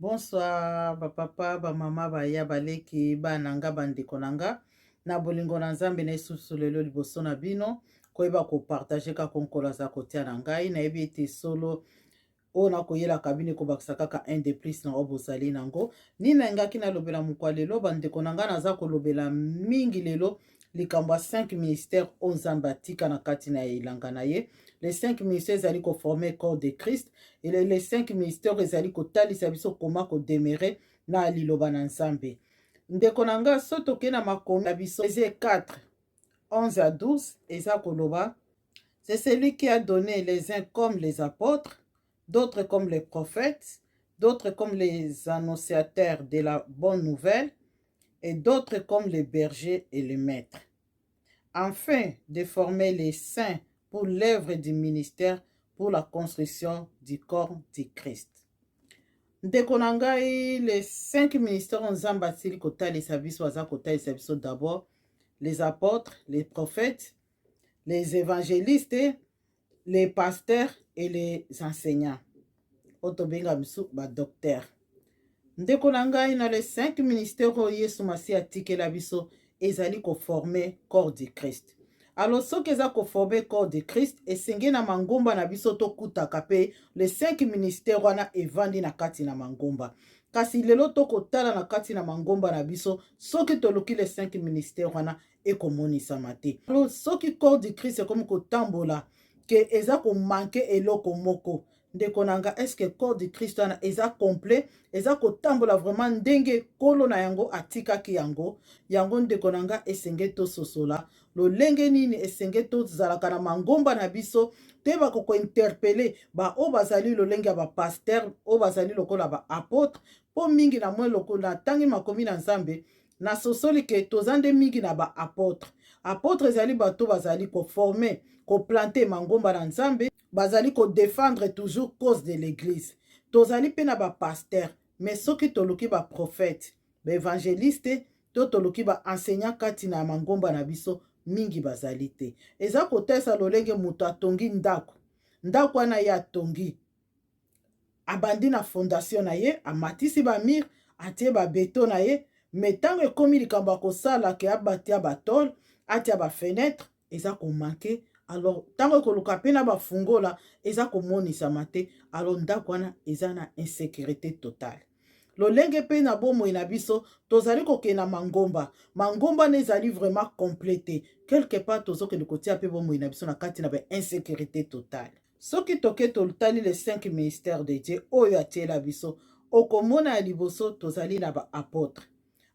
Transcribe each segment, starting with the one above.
Bonsoir, papa, mama, baya, baleki, bananga, bandeko nanga. Na bolingo na nzambe na isusu lelo liboso na bino. Koyeba ko partager ka konkola za kotia na ngai. Na yebi ete solo o na koyela kabine ko bakisa kaka un de plus na obosali nango. Ni na ngaki na lobela mukwa lelo bandeko nanga naza ko lobela mingi lelo. Likambo 5 ministères o nzambe atika na kati na elanga na ye. Les 5 ministères ezali ko former corps de Christ. Et les 5 ministères ezali ko talisa biso koma ko demeurer na liloba na nzambe. Ndeko nanga soto ke na makomi na biso Eze 4 11 à 12 eza koloba. C'est celui qui a donné les uns comme les apôtres, d'autres comme les prophètes, d'autres comme les annonciateurs de la bonne nouvelle, et d'autres comme les bergers et les maîtres, afin de former les saints pour l'œuvre du ministère, pour la construction du corps du Christ. Ndeko na ngai, les 5 ministères nzambe asili kotalisa biso aza kotalisa biso d'abord les apôtres, les prophètes, les évangélistes, les pasteurs et les enseignants. Otobenga biso ba docteur. Ndeko na ngai na les 5 ministères oyo Yesu Masi atikela biso ezali ko former corps du Christ. Alors soki eza ko former corps de Christ esenge na mangomba na biso tokutaka pe les 5 ministères wana evandi na kati na mangomba. Kasi lelo tokotala na kati na mangomba na biso soki toluki les 5 ministères wana ekomonisama te. Alors soki corps de Christ ekomi kotambola ke eza ko manke eloko moko. Ndeko nanga eske corps de Christ wana eza complet, eza kotambola vraiment ndenge kolo na yango atikaki yango. Yango ndeko nanga esenge to sosola lolenge nini esenge to zalaka na mangomba na biso te bakoko interpeller ba o bazali lolenge ya ba pasteur o bazali lokola ba apôtre po mingi na mwe lokola tangi makomi na nzambe na sosoli ke tozande mingi na ba apôtre. Apôtre ezali bato bazali ko former ko planter mangomba na nzambe, bazali ko défendre toujours cause de l'église. Tozali pe na ba pasteur, mais soki toluki ba prophète, ba évangéliste, to toluki ba enseignant kati na mangomba na biso mingi bazali te. Eza kotesa lolenge moto atongi ndako. Ndako wana ye atongi. Abandi na fondation na ye, amatisi ba mur, atie ba beton na ye, mais tango ekomi likambo kosala ke abatia ba tol, atia ba fenêtre, eza ko manke. Alors tango ekoluka pe na ba fungola, eza ko monisama te. Alors ndako wana eza na insécurité totale. Lolenge pe na bomoi na biso tozali kokena mangomba. Mangomba nezali vraiment complété. Quelque part tozokende kotia pe bomoi na biso na kati na ba insécurité totale. Soki toke tolutali les 5 ministères de Dieu oyo atiela biso, okomona ya liboso tozali na ba apôtre.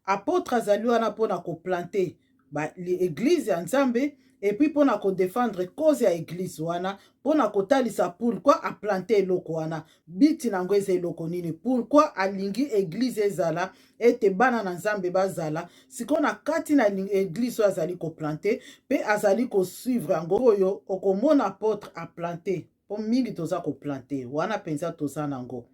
Apôtre azali wana mpona koplanter ba l'église ya Nzambe et puis mpona ko défendre cause ya église wana, mpona kotalisa pourquoi a planter eloko wana, biti nango eza eloko nini, pourquoi alingi église ezala ete bana na Nzambe bazala siko na kati na église oyo azali ko planter pe azali ko suivre yango oyo okomona apôtre a planter po mingi toza ko planter wana penza toza nango.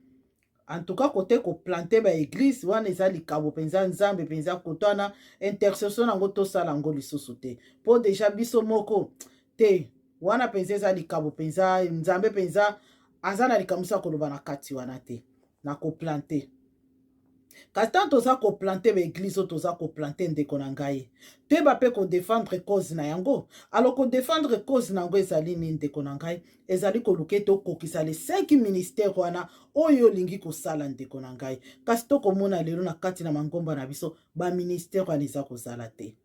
En tout cas côté ko planter ba église wana eza likabo penza Nzambe penza kotana intercession nango tosala ngo lisusu te po déjà biso moko te wana penza eza likabo penza Nzambe penza aza na likambo koloba na kati wana te na ko planter. Kasi tant toza ko planter ba église o toza ko planter ndeko na ngai te ba pe ko défendre cause na yango. Alors ko défendre cause nango ezali ni ndeko na ngai ezali ko luke to kokisa les 5 ministères wana oyo lingi ko sala ndeko na ngai. Kasi to komona lelo na kati na mangomba na biso ba ministère wana eza ko sala te.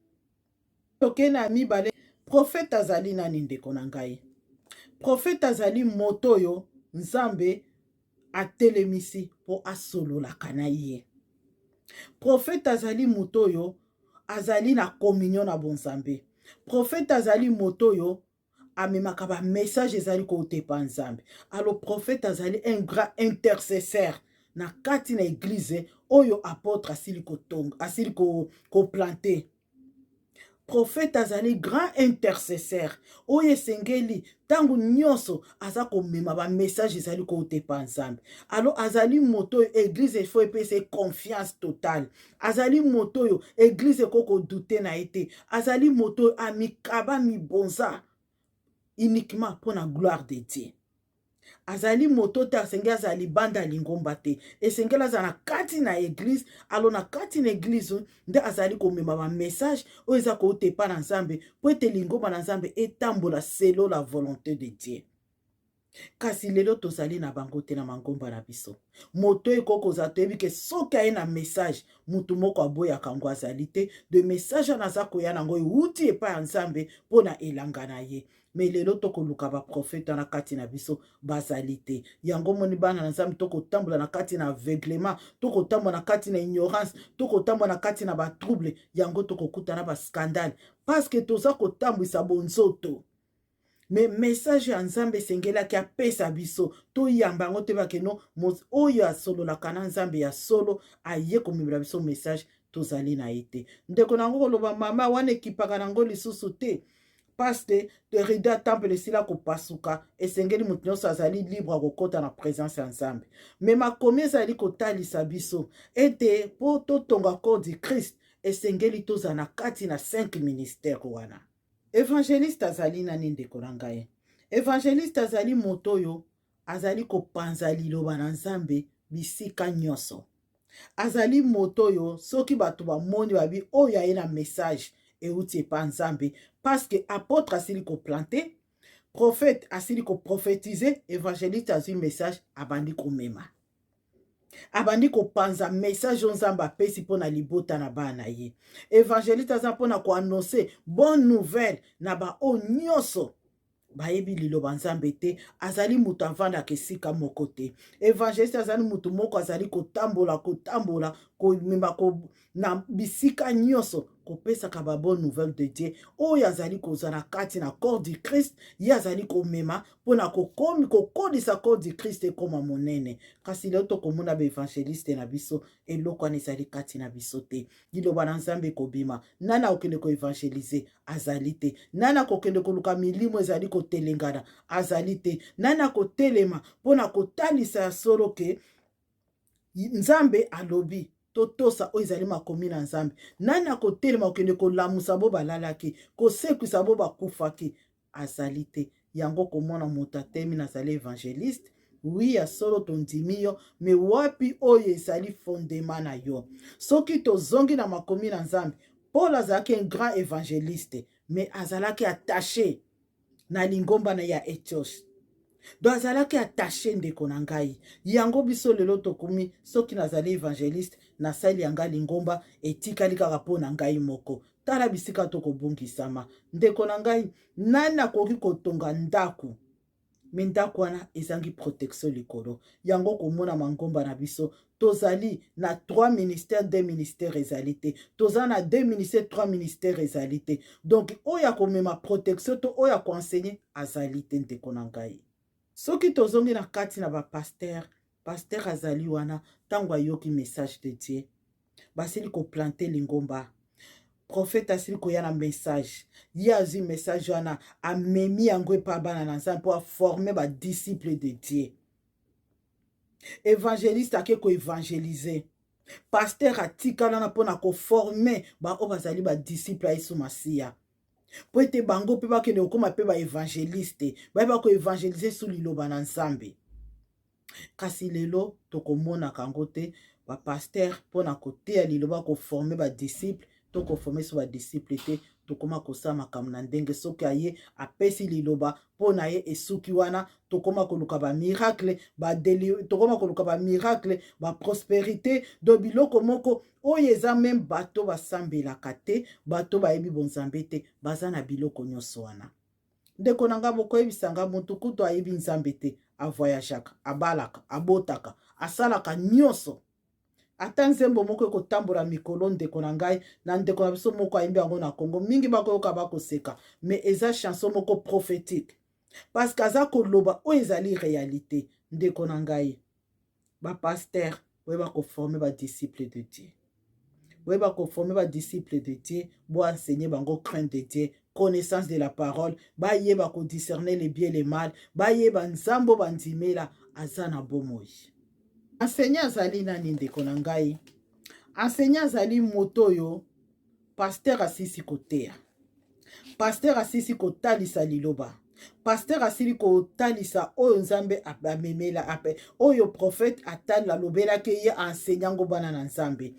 Toke na mibale prophète azali nani ndeko na ngai. Prophète azali moto yo Nzambe atelemisi po asolola kana ye. Prophète azali moto yo azali na communion na bonzambe. Prophète azali moto yo amemaka ba message ezali ko tepa Nzambe. Alors prophète azali un grand intercesseur na kati na église oyo apôtre asili ko tonga asili ko planter. Prophète azali grand intercesseur oyo esengeli tangu nyonso aza komema ba message ezali ko tepa Nzambe. Alors azali moto église faut epese confiance totale. Azali moto yo église koko douter na ete. Azali moto amikaba mi bonza uniquement pour la gloire de Dieu. azali moto te asengeli azali banda lingomba te esengeli aza na kati na église alo na kati na église nde azali komema bamessage oyo eza kouta epa na nzambe mpo ete lingomba na nzambe etambola selo la volonté de Dieu. Kasi lelo tozali na bango te na mangomba na biso moto eko kozala toyebi ke soki aye na message mutu moko aboyaka yango azali te de message wana aza koya nango euti epai ya nzambe mpo na elanga na ye. Me lelo tokoluka baprofete na kati na biso bazali te yango moni bana na nzambe tokotambola na kati na aveuglement tokotambola na kati na ignorance tokotambola na kati na batrouble yango tokokuta na bascandale parceke toza kotambwisa bonzoto. Me message ya nzambe esengelaki apesa biso toyamba yango te bakeno oyo asololaka na nzambe ya solo aye komemela biso message tozali na ye te. Ndeko nango koloba mama wana ekipaka nango lisusu te paske rido ya temple esila kopasuka esengeli moto nyonso azali libre akokota na présence ya nzambe. Me makomi ezali kotalisa biso ete mpo totonga corps du Christ esengeli tozala na kati na 5 ministère wana. Évangéliste azali nani ndeko na ngai? Évangéliste azali moto oyo azali kopanza liloba na nzambe bisika nyonso. Azali moto oyo soki bato bamoni babi oyo aye na message euti epa nzambe paske apôtre asili koplante, prophète asili koprophétize, évangéliste azwi message abandi komema. Abandi kopanza message nzambe apesi mpona libota na bana na ye. Évangéliste aza mpona koannonce bonne nouvelle na baoyo nyonso bayebi liloba nzambe te azali moto avandaka esika moko te. Évangéliste azali moto moko azali kotambola komema na bisika nyonso kopesaka ba bonne nouvelle de Dieu oyo azali kozala na kati na corps du Christ ye azali komema mpona kokodisa corps du Christ ekoma monene. Kasi leo tokomona baevangéliste na biso eloko wana ezali kati na biso te. Liloba na nzambe ekobima nani akokende koevangélize azali te. Nani akokende koluka milimo ezali kotelengana azali te. Nani akotelema mpona kotalisa ya solo ke nzambe alobi totosa oyo ezali makomi na nzambe. Nani akotelema okende kolamusa bo balalaki kosekwisa bo bakufaki azali te. Yango komona moto atemi nazali évangéliste wi ya solo tondimi yo me wapi oyo ezali fondema na yo. Soki tozongi na makomi na nzambe Paul azalaki un grand évangéliste me azalaki attaché na lingomba na ya Etios. Do azalaki attaché ndeko na ngai. Yango biso lelo tokomi soki nazali évangéliste nasali yanga lingomba etikali kaka mpo na ngai moko. Tala bisika tokobungisama. Ndeko na ngai nani akoki kotonga ndaku me ndako wana ezangi protection likolo. Yango komona mangomba na biso tozali na 3 ministères 2 ministères ezali te. Toza na 2 ministères 3 ministères ezali te. Donc oyo komema protection to oyo koenseigner azali te ndeko na ngai. Soki tozongi na kati na bapaster, paster azali wana tango ayoki message de Dieu basili koplante lingomba. Prophète asili koya na message ye azwi message wana amemi yango epa bana na nzambe mpo aforme badisciple de Dieu. Évangéliste ake koevangélize, paster atikala na mpona koforme baoyo bazali badisciple ya Yesu Masiya po ete bango mpe bakende kokoma mpe baevangéliste bayeba koevangélize su liloba na nzambe. Kasi lelo tokomonaka yango te bapaster mpona koteya liloba koforme badisciple to koforme so badisciple te tokoma kosala makambo na ndenge soki aye apesi liloba mpona ye esuki wana tokoma koluka bamiracle tokoma koluka bamiracle baprospérité do biloko moko oyo eza meme bato basambelaka te bato bayebi bonzambe te baza na biloko nyonso wana. Ndeko na nga bokoyebisanga motu kutu ayebi nzambe te avoyageaka abalaka abotaka asalaka nyonso ata nzembo moko ekotambola mikolo ndeko na ngai na ndeko na biso moko ayembi yango na Congo mingi bakoyoka bakoseka me eza chanson moko prophétique parce que aza koloba oyo ezali réalité. Ndeko na ngai bapaster boyeba koforme badisciple de Dieu, boyeba koforme badisciple de Dieu, bo enseigner bango crainte de Dieu, connaissance de la parole, bayeba kodiscerner le bien le mal, bayeba nzambo bandimela aza na bomoi. Enseignant azali nani ndeko na ngai? Enseignant azali moto oyo paster asisi koteya, paster asisi kotalisa liloba, Pasteur asili kotalisa oyo nzambe amemela ape oyo prophète atali alobelaki ye enseignant ngo bana na nzambe.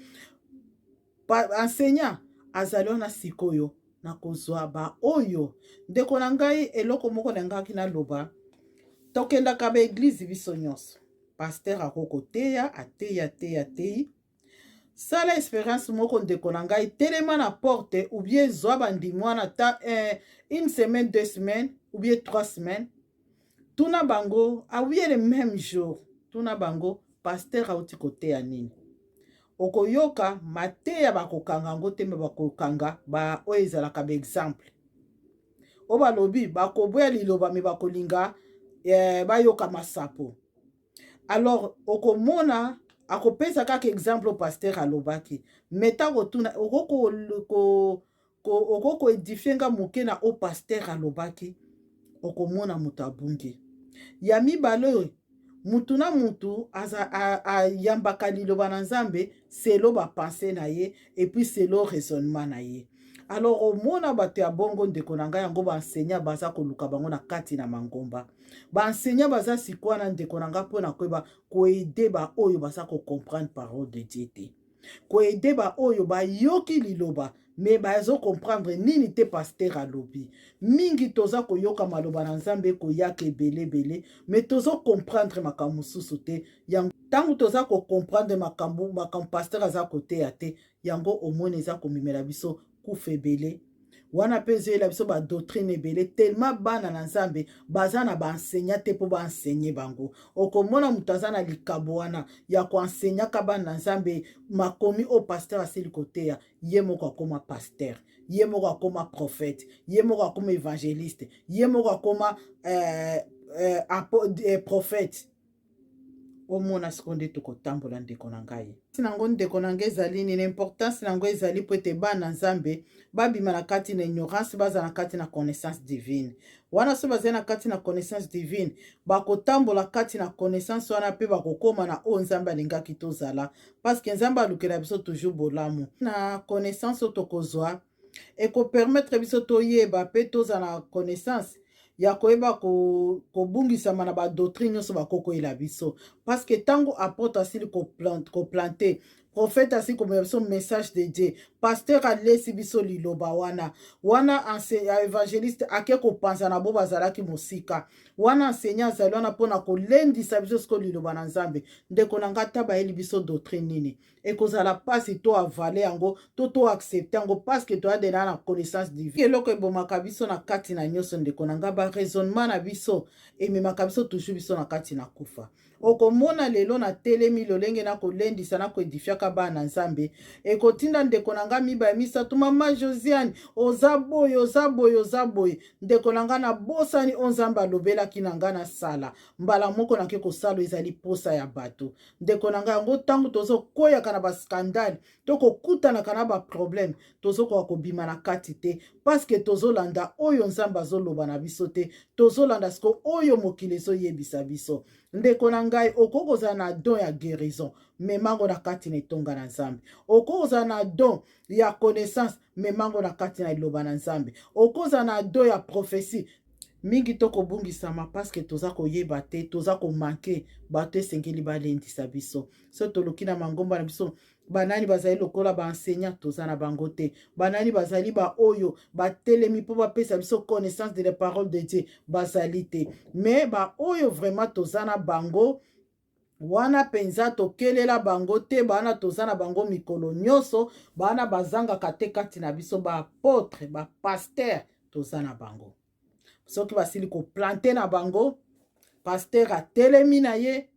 Enseignant azali wana sikoyo na kozwa ba oyo ndeko na ngai eloko moko na ngaki naloba tokendaka ba eglize biso nyonso pasteur akokoteya ateyi sala expérience moko ndeko na ngai telema na porte ou bien zwa bandimi wana ta une semaine 2 semaines ou bien 3 semaines tuna bango awiye le même jour tuna bango pasteur auti koteya nini okoyoka mateya bakokanga ngo te me bakokanga ba oyo ezalaka ba exemple o balobi bakoboya liloba me bakolinga bayoka masapo. Alors okomona akopesa kaka exemple o pasteur alobaki meta kotuna okoko edifie nga moke na o pasteur alobaki okomona mutu abungi ya mibale mutu na mutu ayambaka liloba na nzambe selo bapense na ye epuis selo raisonnement na ye. Alors omona bato ya bongo ndeko na ngai yango baenseignant baza koluka bango na kati na mangomba baenseignant baza sikwana ndeko na ngai mpona koyeba koede ba oyo baza kocomprendre parole de Dieu te koede ba oyo bayoki liloba me bazo comprendre nini te pasteur alobi mingi toza koyoka maloba na nzambe koyaka ebele me tozo comprendre makambo mosusu te yango tango toza comprendre makambo pasteur aza koteya te yango omoni eza komimela biso kufa ebele wana mpe ezoyela biso badoctrine ebele tellement bana na nzambe baza na baenseignant te mpo baensegne bango okomona moto aza na likabo wana ya koenseignaka bana na nzambe makomi o pasteur asili koteya ye moko akoma pasteur ye moko akoma prophète ye moko akoma évangéliste ye moko akoma prophète omona siko nde tokotambola ndeko na ngai sinango ndeko na ngai ezali nini importance nango ezali po ete bana nzambe babima na kati na ignorance baza na kati na connaissance divine wana so bazali na kati na connaissance divine bakotambola kati na connaissance wana mpe bakokoma na oyo nzambe alingaki tozala parceke nzambe alukela biso toujours bolamu na connaissance oyo tokozwa ekopermettre biso toyeba mpe tozala na connaissance ya koyeba kobungisama na badoctrine nyonso bakokoyela biso parceke ntango apôtre asili koplante prophète asili komela biso message de Dieu pasteur alesi biso liloba wana évangéliste ake kopanza na bo bazalaki mosika wana enseignant azali wana mpona kolendisa biso siko liloba na nzambe ndeko na ngai ata bayeli biso doctrine nini ekozala mpasi to avale yango to accepte yango parceke toyadena na connaissance divine eloko ebomaka biso na kati na nyonso ndeko na ngai baraisonnement na biso ememaka biso toujours biso na kati na kufa okomona lelo na telemi lolenge na kolendisa na koedifiaka bana nzambe ekotinda ndeko na ngai miba ya misato mama Josiane oza boye ndeko na ngai nabosani o nzambe alobelaki na ngai na sala mbala moko nake kosala ezali posa ya bato ndeko na ngai yango ntango tozokoyaka na baskandale to kokutanaka na baproblème tozokoka kobima na kati te parceke tozolanda oyo nzambe azoloba na biso te tozolanda siko oyo mokili ezoyebisa biso ndeko na ngai okokozala na don ya guérison memango na kati na etonga na nzambe okokozala na don ya connaissance memango na kati na liloba na nzambe okozala na don ya prophétie mingi tokobungisama parceke toza koyeba te toza komanke bato esengeli balendisa biso so toloki na mangomba na biso banani bazali lokola baenseignant toza na bango te banani bazali baoyo batelemi mpo bapesa biso connaissance de la parole de Dieu bazali te me baoyo vraiment toza na bango wana penza tokelela bango te bana toza na bango mikolo nyonso bana bazangaka te kati na biso baapôtre bapaster toza na bango soki basili koplante na bango pasteur atelemi na ye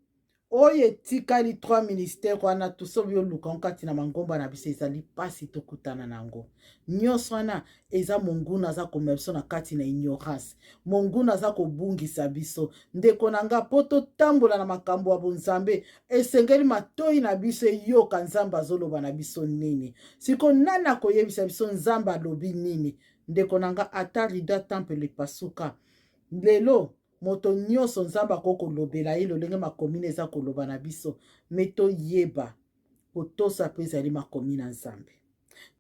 oyo etikali 3 ministère wana tosobi oluka kati na mangomba na biso ezali pasi tokutana nango nyonso wana eza monguna aza komela biso na kati na ignorance monguna aza kobungisa biso ndeko na nga mpo totambola na makambo ya bonzambe esengeli matoi na biso eyoka nzambe azoloba na biso nini siko nani akoyebisa biso nzambe alobi nini ndeko na nga ata rida temple epasuka lelo moto nyonso nzambe akokolobela ye lolenge makomi eza koloba na biso me toyeba kotosa mpe ezali makomi na nzambe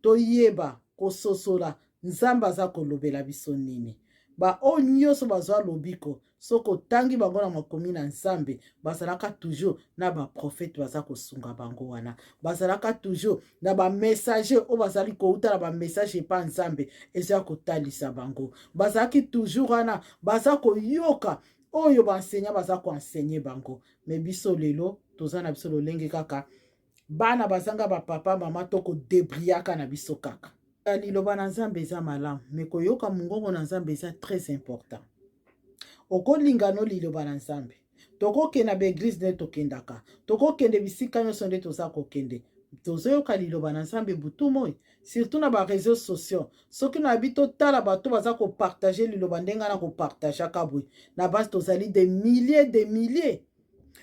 toyeba kososola nzambe aza kolobela biso nini ba o nyonso bazwa lobiko soki otangi bango na makomi na nzambe bazalaka toujours na baprofete baza kosunga bango wana, bazalaka toujours na bamessager oyo bazali kouta na bamessage epa nzambe eza kotalisa bango, bazalaki toujours wana baza koyoka oyo baenseignant baza koensegne bango. Me biso lelo toza na biso lolenge kaka bana bazanga bapapa mama to kodebriaka na biso kaka. Liloba na nzambe eza malamu me koyoka mongongo na nzambe eza très important. Okolingano liloba na nzambe tokokende na baeglise nde tokendaka, tokokende bisika nyonso nde toza kokende tozoyoka liloba na nzambe butu moi, surtout na bareseau sociaux. Soki na yabi totala bato baza kopartage liloba ndenge na kopartageaka boye na base tozali de milliers.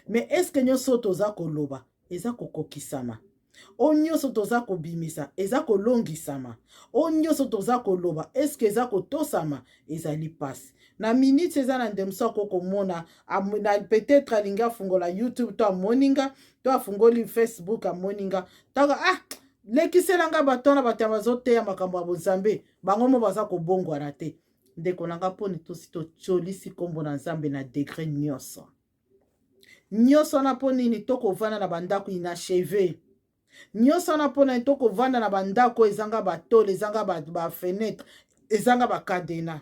Mais est-ce que nyonso toza koloba eza kokokisama? O nyonso toza kobimisa eza kolongisama? O nyonso toza koloba eske eza kotosama? Ezali pasi na minute eza na ndemso akokomona peut-être alingi afungola YouTube to amoninga to afungoli Facebook amoninga taka lekiselanga bato na bato bazoteya makambo ya bonzambe bango mo baza kobongwana te. Ndeko nanga mponi tosi tocholisi kombo na nzambe na degré nyonso nyonso na mpo nini tokovanda na bandako inacheve, nyonso na mpo nini tokovanda na bandako ezanga batole ezanga bafenetre ezanga bakadena,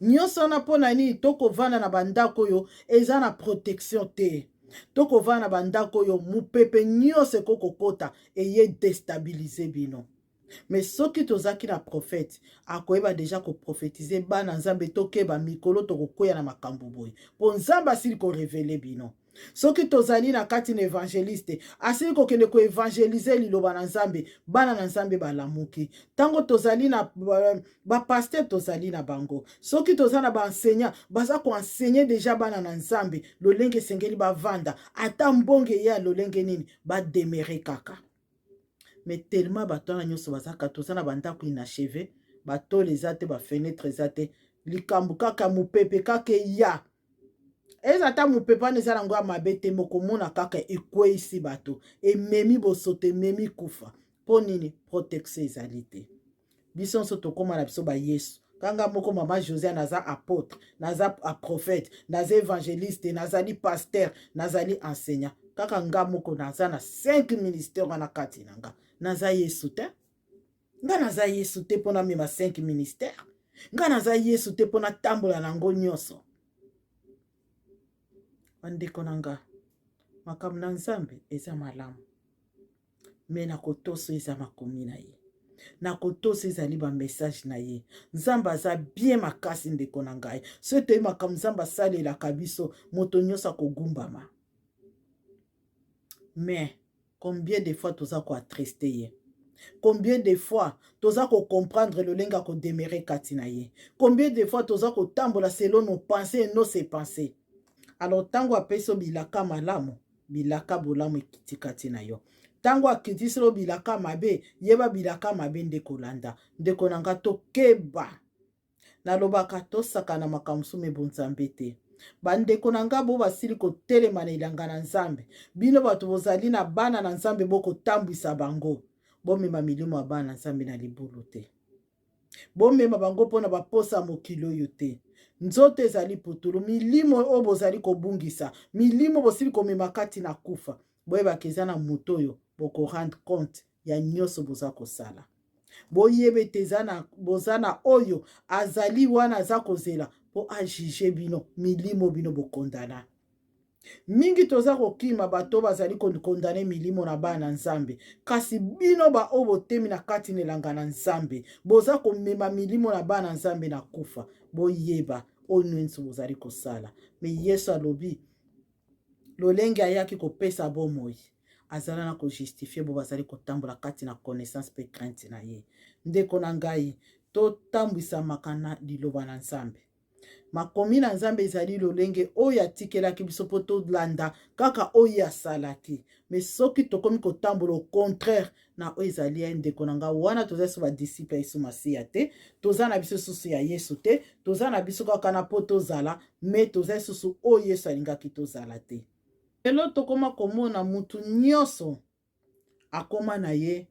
nyonso na mpo na nini tokovanda na bandako oyo eza na protection te, tokovanda na bandako oyo mupepe nyonso ekokokota eye destabilize bino. Mais soki tozaki na prophète akoyeba deja koprofetize bana nzambe tokeba mikolo tokokwea na makambo boye po nzambe asili korevele bino. Soki tozali na kati na évangéliste asili kokende koevangelize liloba na nzambe bana na nzambe balamuki. Tango tozali na bapaster tozali na bango, soki toza na baenseignant baza koensegne deja bana na nzambe lolenge esengeli bavanda ata mbonge ya lolenge nini bademere kaka. Mais tellement bato na nyonso bazaka toza na bandako inacheve batole eza te bafenetre eza te likambo kaka mupepe kaka ya eza ata mupepe wana eza nango ya mabe te mokomona kaka ekweisi bato ememi bosoto ememi kufa mpo nini protection ezali te. Biso nyonso tokóma na biso bayesu kanga moko mama José naza apôtre naza prophète naza évangéliste nazali pasteur nazali enseignant kaka nga moko naza na 5 ministère wana kati na nga naza yesu te. Nga naza yesu te mpona mema 5 ministère, nga naza yesu te mpona tambola nango nyonso. Bandeko na nga makambo na nzambe eza malamu me na kotoso eza makomi na ye, na kotoso ezali bamessage na ye. Nzambe aza bien makasi ndeko na ngai so toyebi makambo nzambe asalelaka biso moto nyonso akogumbama. Mais combien de fois toza koatriste ye, combien de fois toza comprendre lolenge akodemere kati na ye, combien de fois toza kotambola selon nos pensées et nos ses pensées. Alors tango apesi bilaka malamu bilaka bolamu ekiti kati na yo, tango akitisi lo bilaka mabe yeba bilaka mabe nde kolanda. Ndeko na nga tokeba nalobaka tosaka na makambo sume bonzambe te. Bandeko na nga bo basili kotelema na ilanga na nzambe bino bato bozali na bana na nzambe bokotambwisa bango bomema milimo ya bana na nzambe na libulu te, bomema bango mpona baposa mokili oyo te. Nzoto ezali putulu milimo oyo bozali kobungisa milimo bosili komema kati na kufa boyebaka eza na moto oyo bokorendre compte ya nyonso boza kosala. Boyebe te boza na oyo azali wana aza kozela po ajuge bino milimo bino bokondana. Mingi toza kokima bato bazali kondane milimo na bana nzambe kasi bino ba oyo botemi na kati na elanga na nzambe boza komema milimo na bana nzambe na kufa. Boyeba oyo nyonso bozali kosala. Me Yesu alobi lolenge ayaki kopesa bomoi azala na kojustifie bo bazali kotambola kati na connaissance pe crainte na ye. Ndeko na ngai totambwisamaka na liloba na nzambe. Makomi na nzambe ezali lolenge oyo atikelaki biso po tolanda kaka oyo asalaki. Mais soki tokomi kotambola au contraire na oyo ezali ya ndeko na nga wana toza so badisiple ya Yesu Masiya te, toza na biso susu ya Yesu te, toza na biso kaka na po tozala me toza susu oyo Yesu alingaki tozala te. Lelo tokoma komona mutu nyonso akoma na ye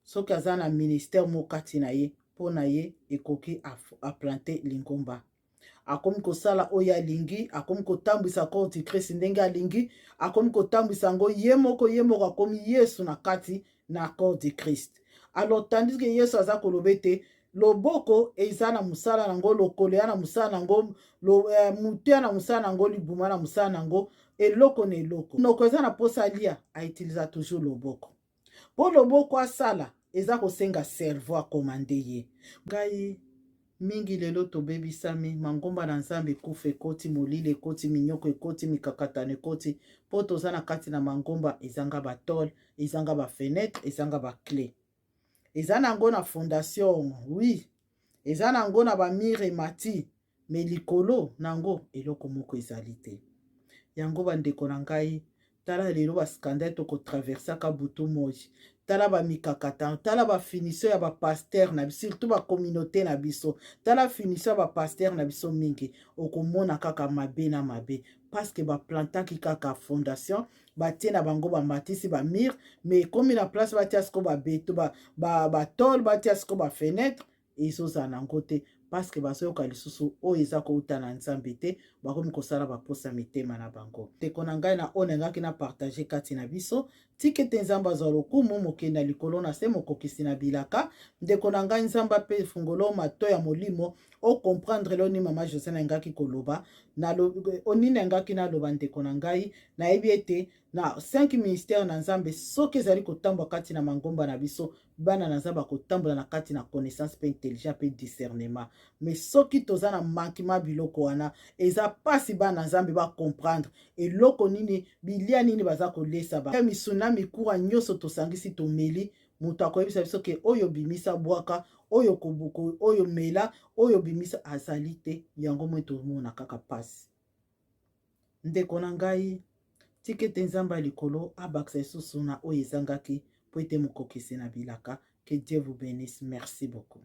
soki aza na ministère moko kati na ye mpo na ye ekoki aplante lingomba. Akomi kosala oyo alingi, akomi kotambwisa corps du Christ ndenge alingi, akomi kotambwisa yango ye moko akomi Yesu na kati na corps du Christ. Alors tandis que Yesu aza koloba ete loboko eza na musala nango, lokolo ya na musala nango, mutu ya na musala nango, libuma na musala nango, eloko na eloko. Noko eza na posa lia, autiliza toujours loboko. Po loboko asala, eza kosenga cerveau akomande ye. Ngai mingi lelo tobebisami, mangomba na Nzambe ekufa ekoti, molili ekoti, minyoko ekoti, mikakatano ekoti, po toza na kati na mangomba ezanga batol, ezanga ba fenêtre, ezanga ba clé. Eza nango na fondation, oui. Eza nango na ba mire mati, me likolo nango eloko moko ezali te. Yango bandeko na ngai, tala lelo ba scandale to ko traverser ka butu moji. Tala ba mikakata, tala ba finisio ya ba pasteur na biso, surtout ba communauté na biso. Tala finisio ya ba pasteur na biso mingi, okomona kaka mabe na mabe. Parce que ba plantaki kaka fondation, ba tie na bango ba matisi ba mire, mais komi na place ba tia sko ba beto, ba tol, ba tia sko ba fenêtre, ezoza nango te. Parce que bazoyoka lisusu oyo eza kouta na Nzambe te, bakomi kosala baposa mitema na bango. Ndeko na ngai na oyo nengaki na partage kati na biso, tike te Nzambe azwa lokumu mokenda likolo na se mokokisi na bilaka. Ndeko na ngai Nzambe pe fungolo mato ya molimo o comprendre lo ni mama José na ngaki koloba na oni na ngaki na loba ndeko na ngai na yebi ete na 5 ministères na Nzambe soki ezali kotambwa kati na mangomba na biso, bana na Nzambe kotambola na kati na connaissance pe intelligence pe discernement. Mais soki toza na mankima biloko wana, eza pasi bana Nzambe ba comprendre eloko nini bilia nini baza kolesa ba misuna mikura nyoso tosangisi tomeli, mutu akoyebisa biso ke oyo bimisa bwaka, oyo kobuko, oyo mela, oyo bimisa azali te, yango mwe tomona kaka pasi. Ndeko na ngai, tike te Nzambe likolo abakisa lisusu na oyo ezangaki po ete mokokisi na bilaka. Que Dieu vous bénisse. Merci beaucoup.